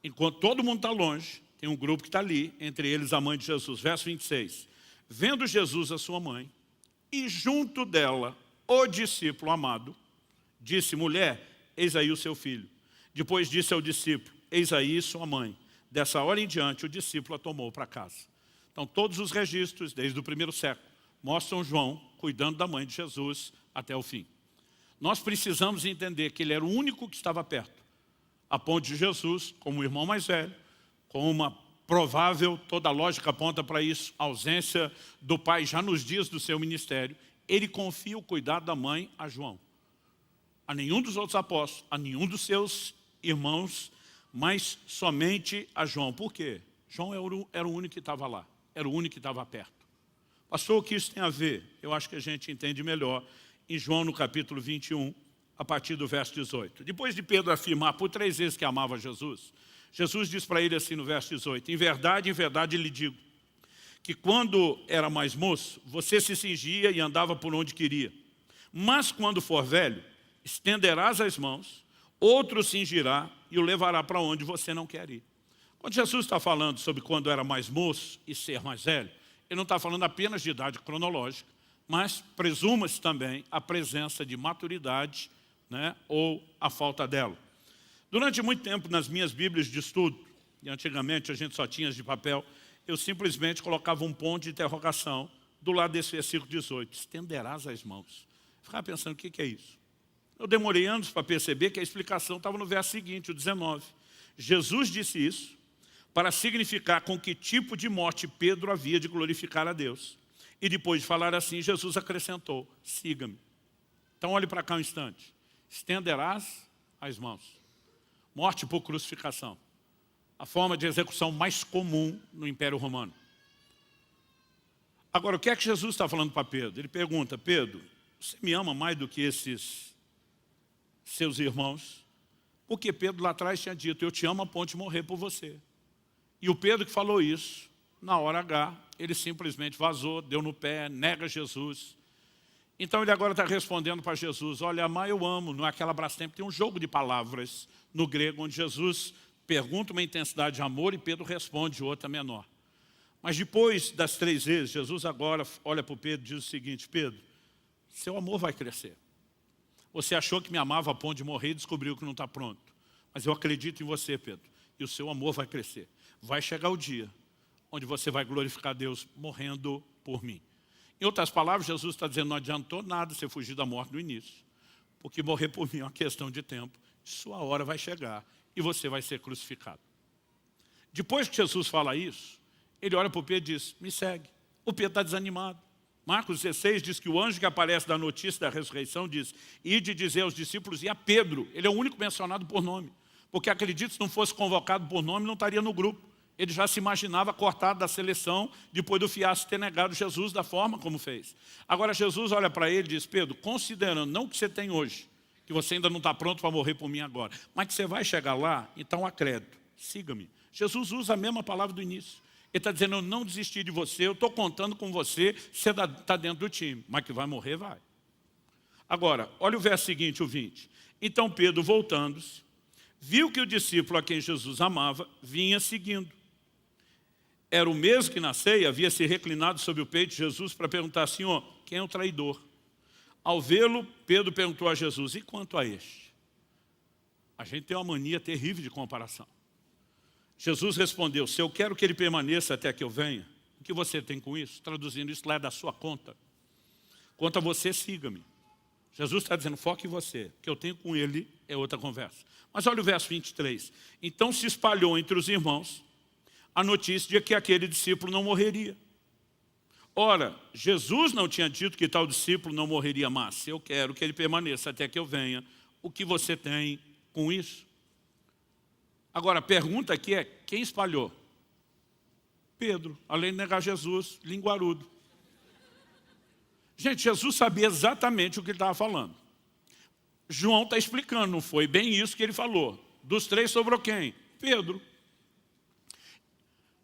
Enquanto todo mundo está longe, tem um grupo que está ali, entre eles a mãe de Jesus. Verso 26. Vendo Jesus a sua mãe, e junto dela o discípulo amado, disse: mulher, eis aí o seu filho. Depois disse ao discípulo: eis aí sua mãe. Dessa hora em diante, o discípulo a tomou para casa. Então, todos os registros, desde o primeiro século, mostram João cuidando da mãe de Jesus até o fim. Nós precisamos entender que ele era o único que estava perto, a ponto de Jesus, como o irmão mais velho, com uma provável, toda a lógica aponta para isso, ausência do pai já nos dias do seu ministério, ele confia o cuidado da mãe a João. A nenhum dos outros apóstolos, a nenhum dos seus irmãos, mas somente a João. Por quê? João era o único que estava lá, era o único que estava perto. Pastor, o que isso tem a ver? Eu acho que a gente entende melhor em João no capítulo 21, a partir do verso 18. Depois de Pedro afirmar por 3 vezes que amava Jesus, Jesus diz para ele assim no verso 18: em verdade lhe digo, que quando era mais moço, você se cingia e andava por onde queria. Mas quando for velho, estenderás as mãos, outro cingirá e o levará para onde você não quer ir. Quando Jesus está falando sobre quando era mais moço e ser mais velho, ele não está falando apenas de idade cronológica, mas presuma-se também a presença de maturidade, né, ou a falta dela. Durante muito tempo nas minhas bíblias de estudo, e antigamente a gente só tinha as de papel, eu simplesmente colocava um ponto de interrogação do lado desse versículo 18. Estenderás as mãos. Eu ficava pensando, o que é isso? Eu demorei anos para perceber que a explicação estava no verso seguinte, o 19. Jesus disse isso para significar com que tipo de morte Pedro havia de glorificar a Deus. E depois de falar assim, Jesus acrescentou: siga-me. Então olhe para cá um instante. Estenderás as mãos. Morte por crucificação. A forma de execução mais comum no Império Romano. Agora, o que é que Jesus está falando para Pedro? Ele pergunta: Pedro, você me ama mais do que esses seus irmãos? Porque Pedro lá atrás tinha dito: eu te amo a ponto de morrer por você. E o Pedro que falou isso, na hora H, ele simplesmente vazou, deu no pé, nega Jesus. Então ele agora está respondendo para Jesus, olha, amar eu amo, não é aquela Brastemp, tem um jogo de palavras no grego, onde Jesus pergunta uma intensidade de amor e Pedro responde outra menor. Mas depois das 3 vezes, Jesus agora olha para o Pedro e diz o seguinte, Pedro, seu amor vai crescer. Você achou que me amava a ponto de morrer e descobriu que não está pronto. Mas eu acredito em você, Pedro, e o seu amor vai crescer. Vai chegar o dia onde você vai glorificar Deus morrendo por mim. Em outras palavras, Jesus está dizendo, não adiantou nada você fugir da morte no início, porque morrer por mim é uma questão de tempo, sua hora vai chegar e você vai ser crucificado. Depois que Jesus fala isso, ele olha para o Pedro e diz, me segue. O Pedro está desanimado. Marcos 16 diz que o anjo que aparece da notícia da ressurreição diz, ide dizer aos discípulos e a Pedro, ele é o único mencionado por nome, porque acredito que se não fosse convocado por nome, não estaria no grupo. Ele já se imaginava cortado da seleção depois do fiasco ter negado Jesus da forma como fez. Agora Jesus olha para ele e diz, Pedro, considerando não o que você tem hoje, que você ainda não está pronto para morrer por mim agora, mas que você vai chegar lá, então acredito, siga-me. Jesus usa a mesma palavra do início. Ele está dizendo, eu não desisti de você, eu estou contando com você, você está dentro do time, mas que vai morrer, vai. Agora, olha o verso seguinte, o 20. Então Pedro, voltando-se, viu que o discípulo a quem Jesus amava vinha seguindo. Era o mesmo que na ceia havia se reclinado sobre o peito de Jesus para perguntar, Senhor, quem é o traidor? Ao vê-lo, Pedro perguntou a Jesus, e quanto a este? A gente tem uma mania terrível de comparação. Jesus respondeu, se eu quero que ele permaneça até que eu venha, o que você tem com isso? Traduzindo isso lá é da sua conta. Quanto a você, siga-me. Jesus está dizendo, foque em você. O que eu tenho com ele é outra conversa. Mas olha o verso 23. Então se espalhou entre os irmãos a notícia de que aquele discípulo não morreria. Ora, Jesus não tinha dito que tal discípulo não morreria mais. Se eu quero que ele permaneça até que eu venha, o que você tem com isso? Agora, a pergunta aqui é, quem espalhou? Pedro, além de negar Jesus, linguarudo. Gente, Jesus sabia exatamente o que ele estava falando. João está explicando, não foi bem isso que ele falou. Dos 3 sobrou quem? Pedro.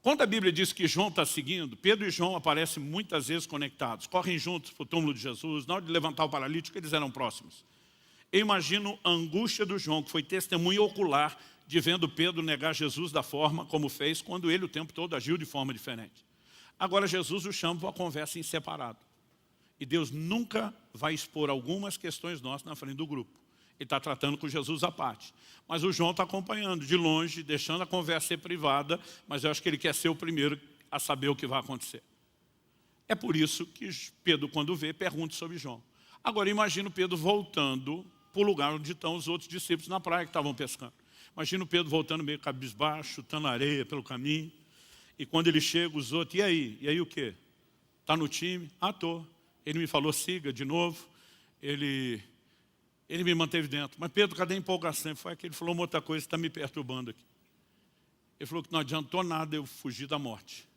Quando a Bíblia diz que João está seguindo, Pedro e João aparecem muitas vezes conectados, correm juntos para o túmulo de Jesus, na hora de levantar o paralítico, eles eram próximos. Eu imagino a angústia do João, que foi testemunha ocular de vendo Pedro negar Jesus da forma como fez, quando ele o tempo todo agiu de forma diferente. Agora Jesus o chama para uma conversa em separado. E Deus nunca vai expor algumas questões nossas na frente do grupo. Ele está tratando com Jesus à parte. Mas o João está acompanhando de longe, deixando a conversa ser privada, mas eu acho que ele quer ser o primeiro a saber o que vai acontecer. É por isso que Pedro, quando vê, pergunta sobre João. Agora imagina o Pedro voltando para o lugar onde estão os outros discípulos na praia que estavam pescando. Imagina o Pedro voltando meio cabisbaixo, chutando areia pelo caminho. E quando ele chega, os outros, e aí? E aí o quê? Está no time? Ah, estou. Ele me falou, siga de novo. Ele me manteve dentro. Mas Pedro, cadê a empolgação? Foi aquele, ele falou uma outra coisa que está me perturbando aqui. Ele falou que não adiantou nada eu fugir da morte.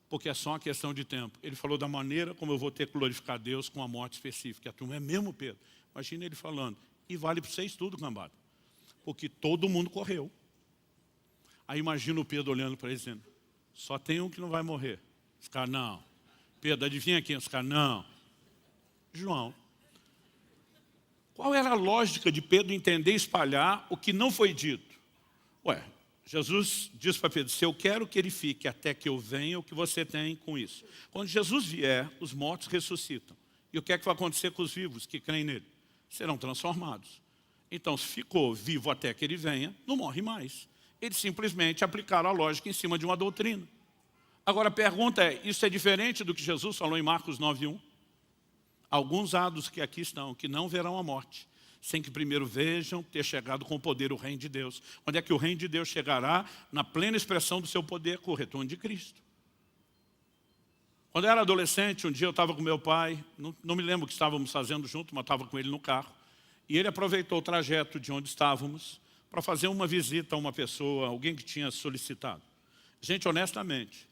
Porque é só uma questão de tempo. Ele falou da maneira como eu vou ter que glorificar Deus com a morte específica. A turma é mesmo, Pedro. Imagina ele falando. E vale para vocês tudo, cambada. Porque todo mundo correu. Aí imagina o Pedro olhando para ele dizendo, só tem um que não vai morrer. Os caras, não. Pedro, adivinha quem? Os caras, não. João. Qual era a lógica de Pedro entender e espalhar o que não foi dito? Ué, Jesus diz para Pedro, se eu quero que ele fique até que eu venha, o que você tem com isso? Quando Jesus vier, os mortos ressuscitam. E o que é que vai acontecer com os vivos que creem nele? Serão transformados. Então, se ficou vivo até que ele venha, não morre mais. Eles simplesmente aplicaram a lógica em cima de uma doutrina. Agora a pergunta é, isso é diferente do que Jesus falou em Marcos 9:1? Alguns há dos que aqui estão, que não verão a morte, sem que primeiro vejam ter chegado com o poder o reino de Deus. Onde é que o reino de Deus chegará? Na plena expressão do seu poder, com o retorno de Cristo. Quando eu era adolescente, um dia eu estava com meu pai, não me lembro o que estávamos fazendo junto, mas estava com ele no carro. E ele aproveitou o trajeto de onde estávamos para fazer uma visita a uma pessoa, alguém que tinha solicitado. Gente, honestamente,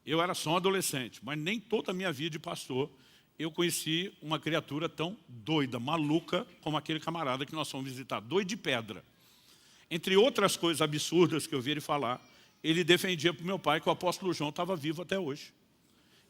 eu era só um adolescente, mas nem toda a minha vida de pastor eu conheci uma criatura tão doida, maluca, como aquele camarada que nós fomos visitar, doido de pedra. Entre outras coisas absurdas que eu vi ele falar, ele defendia para o meu pai que o apóstolo João estava vivo até hoje.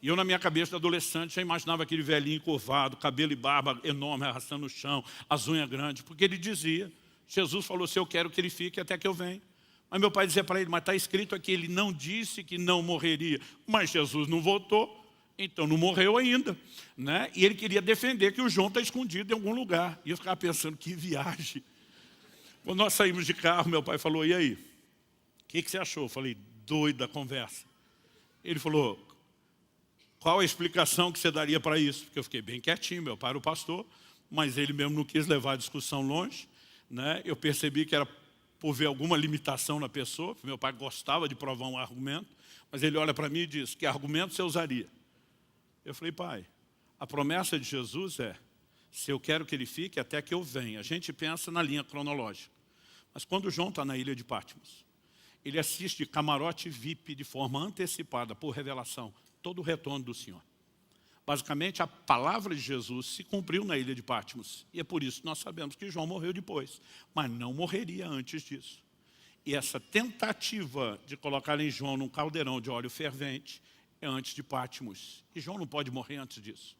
E eu, na minha cabeça de adolescente, já imaginava aquele velhinho curvado, cabelo e barba enorme, arrastando no chão, as unhas grandes, porque ele dizia, Jesus falou, se eu quero que ele fique até que eu venha. Mas meu pai dizia para ele, mas está escrito aqui, ele não disse que não morreria, mas Jesus não voltou, então não morreu ainda. Né? E ele queria defender que o João está escondido em algum lugar. E eu ficava pensando, que viagem. Quando nós saímos de carro, meu pai falou, e aí? O que você achou? Eu falei, doida a conversa. Ele falou, qual a explicação que você daria para isso? Porque eu fiquei bem quietinho, meu pai era o pastor, mas ele mesmo não quis levar a discussão longe. Né? Eu percebi que era por ver alguma limitação na pessoa, meu pai gostava de provar um argumento, mas ele olha para mim e diz, que argumento você usaria? Eu falei, pai, a promessa de Jesus é, se eu quero que ele fique até que eu venha. A gente pensa na linha cronológica. Mas quando o João está na ilha de Patmos, ele assiste camarote VIP de forma antecipada, por revelação, todo o retorno do Senhor. Basicamente, a palavra de Jesus se cumpriu na ilha de Patmos. E é por isso que nós sabemos que João morreu depois. Mas não morreria antes disso. E essa tentativa de colocar em João num caldeirão de óleo fervente é antes de Patmos. E João não pode morrer antes disso.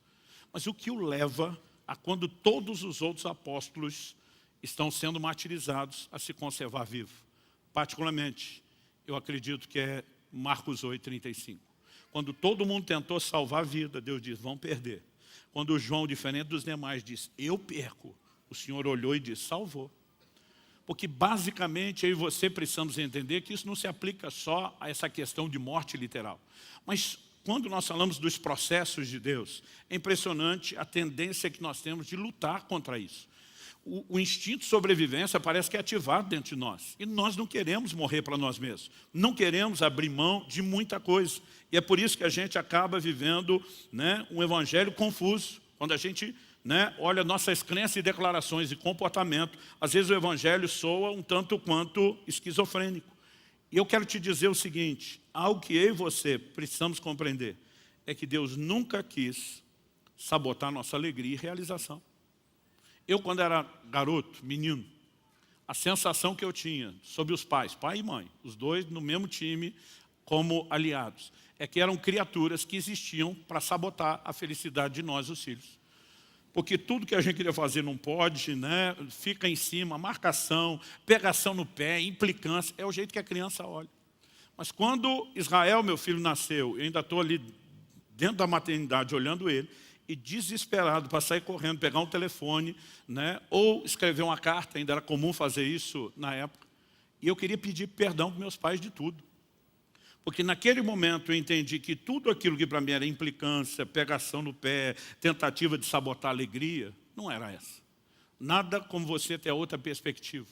Mas o que o leva a quando todos os outros apóstolos estão sendo martirizados a se conservar vivo? Particularmente, eu acredito que é Marcos 8:35. Quando todo mundo tentou salvar a vida, Deus diz, vão perder. Quando João, diferente dos demais, diz, eu perco, o Senhor olhou e disse, salvou. Porque basicamente eu e você precisamos entender que isso não se aplica só a essa questão de morte literal. Mas quando nós falamos dos processos de Deus, é impressionante a tendência que nós temos de lutar contra isso. O instinto de sobrevivência parece que é ativado dentro de nós. E nós não queremos morrer para nós mesmos. Não queremos abrir mão de muita coisa. E é por isso que a gente acaba vivendo, né, um evangelho confuso. Quando a gente, né, olha nossas crenças e declarações e comportamento, às vezes o evangelho soa um tanto quanto esquizofrênico. E eu quero te dizer o seguinte, algo que eu e você precisamos compreender, é que Deus nunca quis sabotar nossa alegria e realização. Eu, quando era garoto, menino, a sensação que eu tinha sobre os pais, pai e mãe, os dois no mesmo time como aliados, é que eram criaturas que existiam para sabotar a felicidade de nós, os filhos. Porque tudo que a gente queria fazer não pode, né? Fica em cima, marcação, pegação no pé, implicância, é o jeito que a criança olha. Mas quando Israel, meu filho, nasceu, eu ainda estou ali dentro da maternidade olhando ele, e desesperado para sair correndo, pegar um telefone, né, ou escrever uma carta, ainda era comum fazer isso na época. E eu queria pedir perdão para meus pais de tudo. Porque naquele momento eu entendi que tudo aquilo que para mim era implicância, pegação no pé, tentativa de sabotar a alegria, não era essa. Nada como você ter outra perspectiva.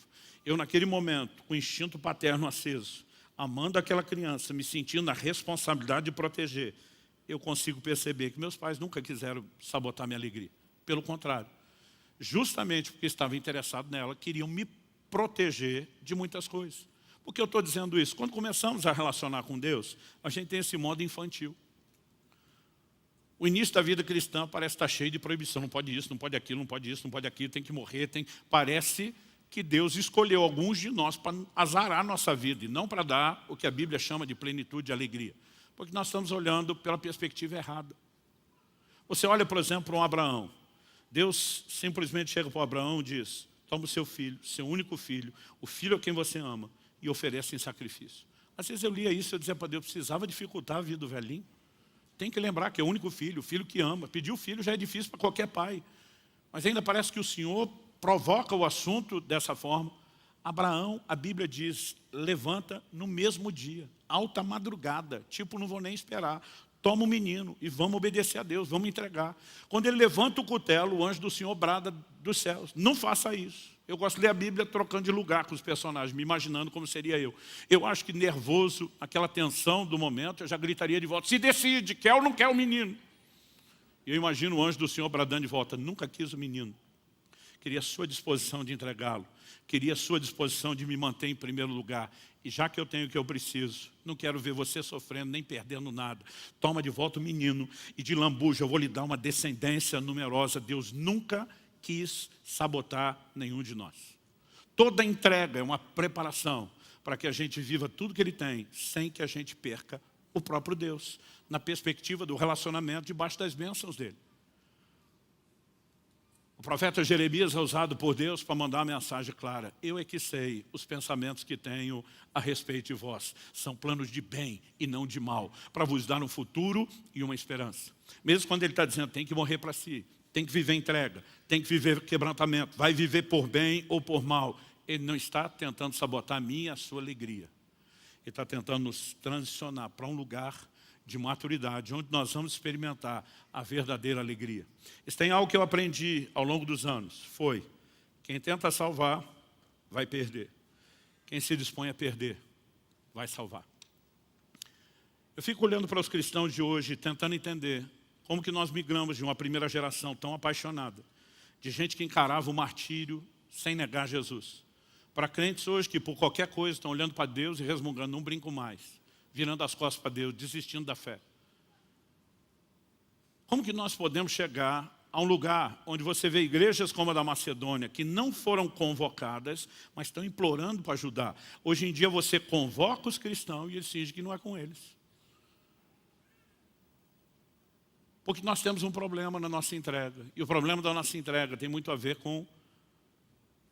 Eu naquele momento, com o instinto paterno aceso, amando aquela criança, me sentindo a responsabilidade de proteger, eu consigo perceber que meus pais nunca quiseram sabotar minha alegria. Pelo contrário, justamente porque estavam interessados nela, queriam me proteger de muitas coisas. Por que eu estou dizendo isso? Quando começamos a relacionar com Deus, a gente tem esse modo infantil. O início da vida cristã parece estar cheio de proibição. Não pode isso, não pode aquilo, não pode isso, não pode aquilo, tem que morrer. Parece que Deus escolheu alguns de nós para azarar a nossa vida e não para dar o que a Bíblia chama de plenitude e alegria. Porque nós estamos olhando pela perspectiva errada. Você olha, por exemplo, para um Abraão. Deus simplesmente chega para o Abraão e diz, toma o seu filho, seu único filho, o filho a quem você ama, e oferece em sacrifício. Às vezes eu lia isso e eu dizia para Deus, precisava dificultar a vida do velhinho. Tem que lembrar que é o único filho, o filho que ama. Pedir o filho já é difícil para qualquer pai. Mas ainda parece que o Senhor provoca o assunto dessa forma. Abraão, a Bíblia diz, levanta no mesmo dia, alta madrugada, tipo, não vou nem esperar. Toma o menino e vamos obedecer a Deus, vamos entregar. Quando ele levanta o cutelo, o anjo do Senhor brada dos céus. Não faça isso. Eu gosto de ler a Bíblia trocando de lugar com os personagens, me imaginando como seria eu. Eu acho que nervoso, aquela tensão do momento, eu já gritaria de volta, se decide, quer ou não quer o menino? E eu imagino o anjo do Senhor bradando de volta, nunca quis o menino. Queria a sua disposição de entregá-lo. Queria a sua disposição de me manter em primeiro lugar. E já que eu tenho o que eu preciso, não quero ver você sofrendo, nem perdendo nada. Toma de volta o menino e de lambuja eu vou lhe dar uma descendência numerosa. Deus nunca quis sabotar nenhum de nós. Toda entrega é uma preparação para que a gente viva tudo que Ele tem, sem que a gente perca o próprio Deus, na perspectiva do relacionamento debaixo das bênçãos dEle. O profeta Jeremias é usado por Deus para mandar uma mensagem clara. Eu é que sei os pensamentos que tenho a respeito de vós. São planos de bem e não de mal, para vos dar um futuro e uma esperança. Mesmo quando ele está dizendo, tem que morrer para si, tem que viver entrega, tem que viver quebrantamento, vai viver por bem ou por mal. Ele não está tentando sabotar a minha e a sua alegria. Ele está tentando nos transicionar para um lugar de maturidade, onde nós vamos experimentar a verdadeira alegria. Isso tem algo que eu aprendi ao longo dos anos, foi, quem tenta salvar, vai perder. Quem se dispõe a perder, vai salvar. Eu fico olhando para os cristãos de hoje, tentando entender como que nós migramos de uma primeira geração tão apaixonada, de gente que encarava o martírio sem negar Jesus, para crentes hoje que por qualquer coisa estão olhando para Deus e resmungando, não brinco mais, virando as costas para Deus, desistindo da fé. Como que nós podemos chegar a um lugar onde você vê igrejas como a da Macedônia, que não foram convocadas, mas estão implorando para ajudar? Hoje em dia você convoca os cristãos e eles fingem que não é com eles. Porque nós temos um problema na nossa entrega. E o problema da nossa entrega tem muito a ver com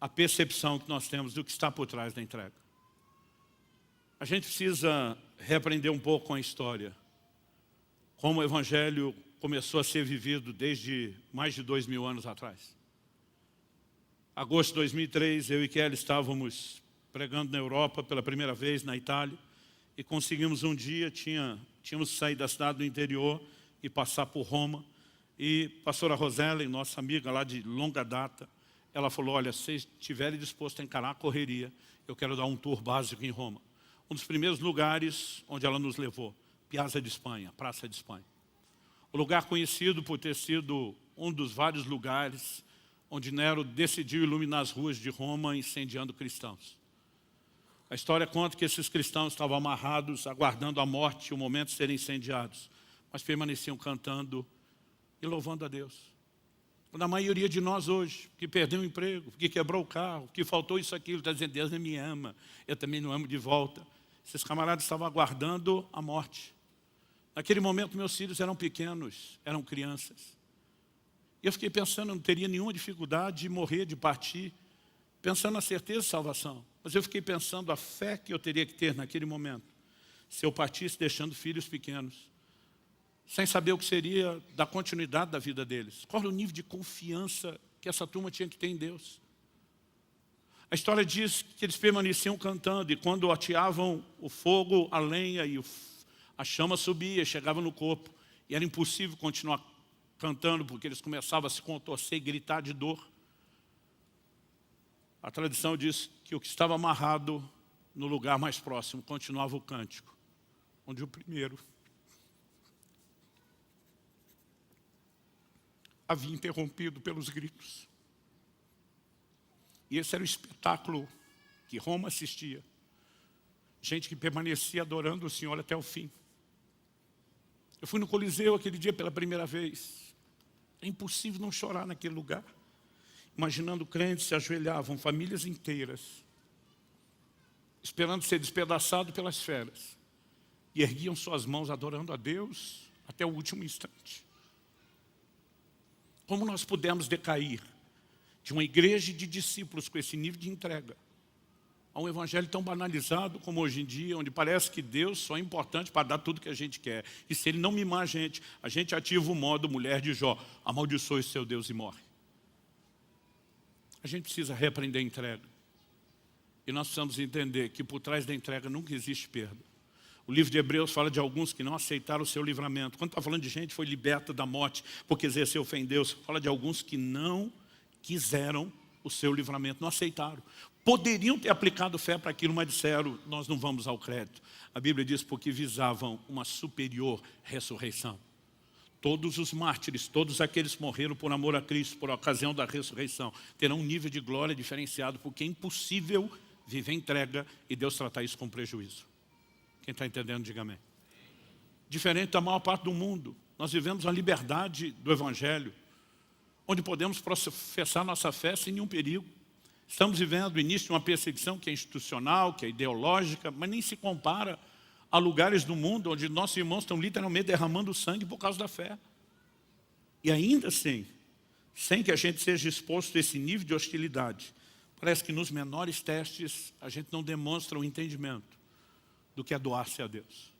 a percepção que nós temos do que está por trás da entrega. A gente precisa reaprender um pouco com a história. Como o Evangelho começou a ser vivido desde mais de 2000 anos atrás. Agosto de 2003, eu e Kelly estávamos pregando na Europa pela primeira vez, na Itália, e conseguimos um dia, tínhamos que sair da cidade do interior e passar por Roma. E a pastora Roseli, nossa amiga lá de longa data, ela falou, olha, se vocês estiverem dispostos a encarar a correria, eu quero dar um tour básico em Roma. Um dos primeiros lugares onde ela nos levou, Piazza de Espanha, Praça de Espanha. O lugar conhecido por ter sido um dos vários lugares onde Nero decidiu iluminar as ruas de Roma incendiando cristãos. A história conta que esses cristãos estavam amarrados, aguardando a morte e o momento de serem incendiados, mas permaneciam cantando e louvando a Deus. Quando a maioria de nós hoje, que perdeu o emprego, que quebrou o carro, que faltou isso, aquilo, está dizendo, Deus não me ama, eu também não amo de volta. Esses camaradas estavam aguardando a morte. Naquele momento, meus filhos eram pequenos, eram crianças. E eu fiquei pensando, eu não teria nenhuma dificuldade de morrer, de partir, pensando na certeza de salvação. Mas eu fiquei pensando a fé que eu teria que ter naquele momento, se eu partisse deixando filhos pequenos, sem saber o que seria da continuidade da vida deles. Qual era o nível de confiança que essa turma tinha que ter em Deus? A história diz que eles permaneciam cantando, e quando ateavam o fogo, a lenha e a chama subia, chegava no corpo, e era impossível continuar cantando, porque eles começavam a se contorcer e gritar de dor. A tradição diz que o que estava amarrado no lugar mais próximo continuava o cântico, onde o primeiro havia interrompido pelos gritos. E esse era o espetáculo que Roma assistia. Gente que permanecia adorando o Senhor até o fim. Eu fui no Coliseu aquele dia pela primeira vez. É impossível não chorar naquele lugar. Imaginando crentes se ajoelhavam, famílias inteiras, esperando ser despedaçado pelas feras. E erguiam suas mãos adorando a Deus até o último instante. Como nós pudemos decair de uma igreja de discípulos com esse nível de entrega a um evangelho tão banalizado como hoje em dia, onde parece que Deus só é importante para dar tudo que a gente quer. E se Ele não mimar a gente ativa o modo mulher de Jó, amaldiçoe seu Deus e morre. A gente precisa reaprender a entrega. E nós precisamos entender que por trás da entrega nunca existe perda. O livro de Hebreus fala de alguns que não aceitaram o seu livramento. Quando está falando de gente que foi liberta da morte porque exerceu fé em Deus, fala de alguns que não quiseram o seu livramento, não aceitaram. Poderiam ter aplicado fé para aquilo, mas disseram, nós não vamos ao crédito. A Bíblia diz porque visavam uma superior ressurreição. Todos os mártires, todos aqueles que morreram por amor a Cristo, por ocasião da ressurreição, terão um nível de glória diferenciado, porque é impossível viver entrega e Deus tratar isso com prejuízo. Quem está entendendo, diga amém. Diferente da maior parte do mundo, nós vivemos a liberdade do Evangelho, onde podemos professar nossa fé sem nenhum perigo. Estamos vivendo o início de uma perseguição que é institucional, que é ideológica, mas nem se compara a lugares do mundo onde nossos irmãos estão literalmente derramando sangue por causa da fé. E ainda assim, sem que a gente seja exposto a esse nível de hostilidade, parece que nos menores testes a gente não demonstra o entendimento do que é doar-se a Deus.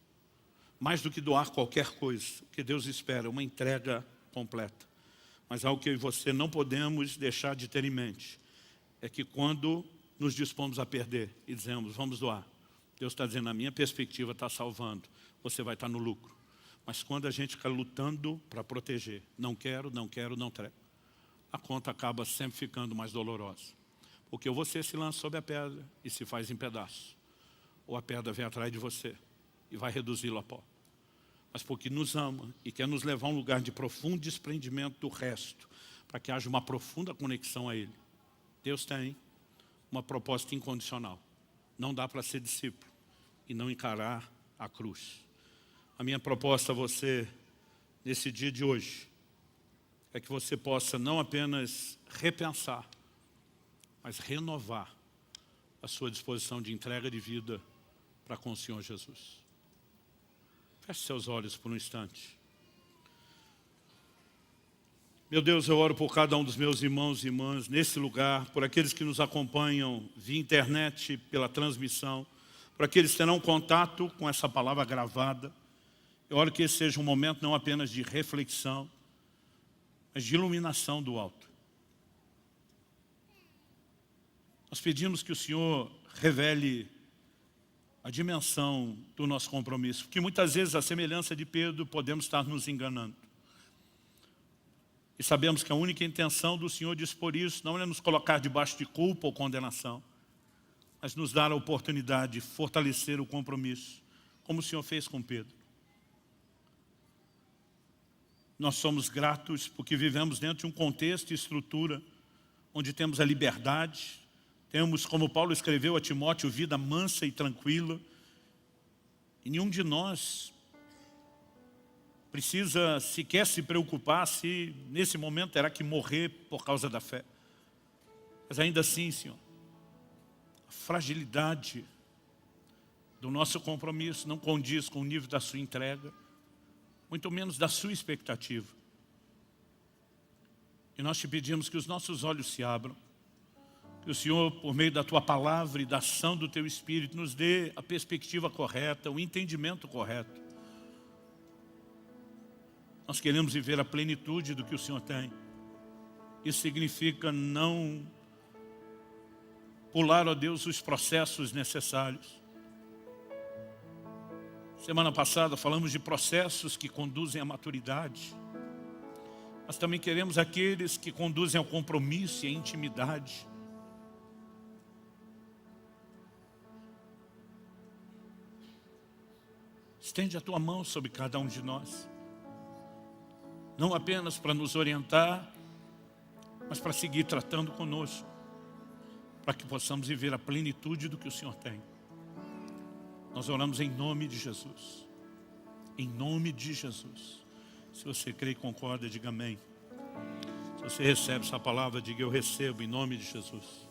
Mais do que doar qualquer coisa, o que Deus espera é uma entrega completa. Mas algo que eu e você não podemos deixar de ter em mente é que quando nos dispomos a perder e dizemos, vamos doar, Deus está dizendo, a minha perspectiva está salvando, você vai estar no lucro. Mas quando a gente fica lutando para proteger, não quero, não entrego, a conta acaba sempre ficando mais dolorosa. Porque você se lança sobre a pedra e se faz em pedaços. Ou a pedra vem atrás de você e vai reduzi-lo a pó. Mas porque nos ama e quer nos levar a um lugar de profundo desprendimento do resto, para que haja uma profunda conexão a Ele. Deus tem uma proposta incondicional. Não dá para ser discípulo e não encarar a cruz. A minha proposta a você, nesse dia de hoje, é que você possa não apenas repensar, mas renovar a sua disposição de entrega de vida para com o Senhor Jesus. Feche seus olhos por um instante. Meu Deus, eu oro por cada um dos meus irmãos e irmãs nesse lugar, por aqueles que nos acompanham via internet, pela transmissão, por aqueles que terão contato com essa palavra gravada. Eu oro que esse seja um momento não apenas de reflexão, mas de iluminação do alto. Nós pedimos que o Senhor revele a dimensão do nosso compromisso, porque muitas vezes, à semelhança de Pedro, podemos estar nos enganando. E sabemos que a única intenção do Senhor dispor isso não é nos colocar debaixo de culpa ou condenação, mas nos dar a oportunidade de fortalecer o compromisso, como o Senhor fez com Pedro. Nós somos gratos porque vivemos dentro de um contexto e estrutura onde temos a liberdade, temos, como Paulo escreveu a Timóteo, vida mansa e tranquila, e nenhum de nós precisa sequer se preocupar se nesse momento terá que morrer por causa da fé. Mas ainda assim, Senhor, a fragilidade do nosso compromisso não condiz com o nível da sua entrega, muito menos da sua expectativa. E nós te pedimos que os nossos olhos se abram, que o Senhor, por meio da Tua palavra e da ação do Teu Espírito, nos dê a perspectiva correta, o entendimento correto. Nós queremos viver a plenitude do que o Senhor tem. Isso significa não pular, ó Deus, os processos necessários. Semana passada falamos de processos que conduzem à maturidade. Mas também queremos aqueles que conduzem ao compromisso e à intimidade. Estende a Tua mão sobre cada um de nós. Não apenas para nos orientar, mas para seguir tratando conosco, para que possamos viver a plenitude do que o Senhor tem. Nós oramos em nome de Jesus. Em nome de Jesus. Se você crê e concorda, diga amém. Se você recebe essa palavra, diga eu recebo em nome de Jesus.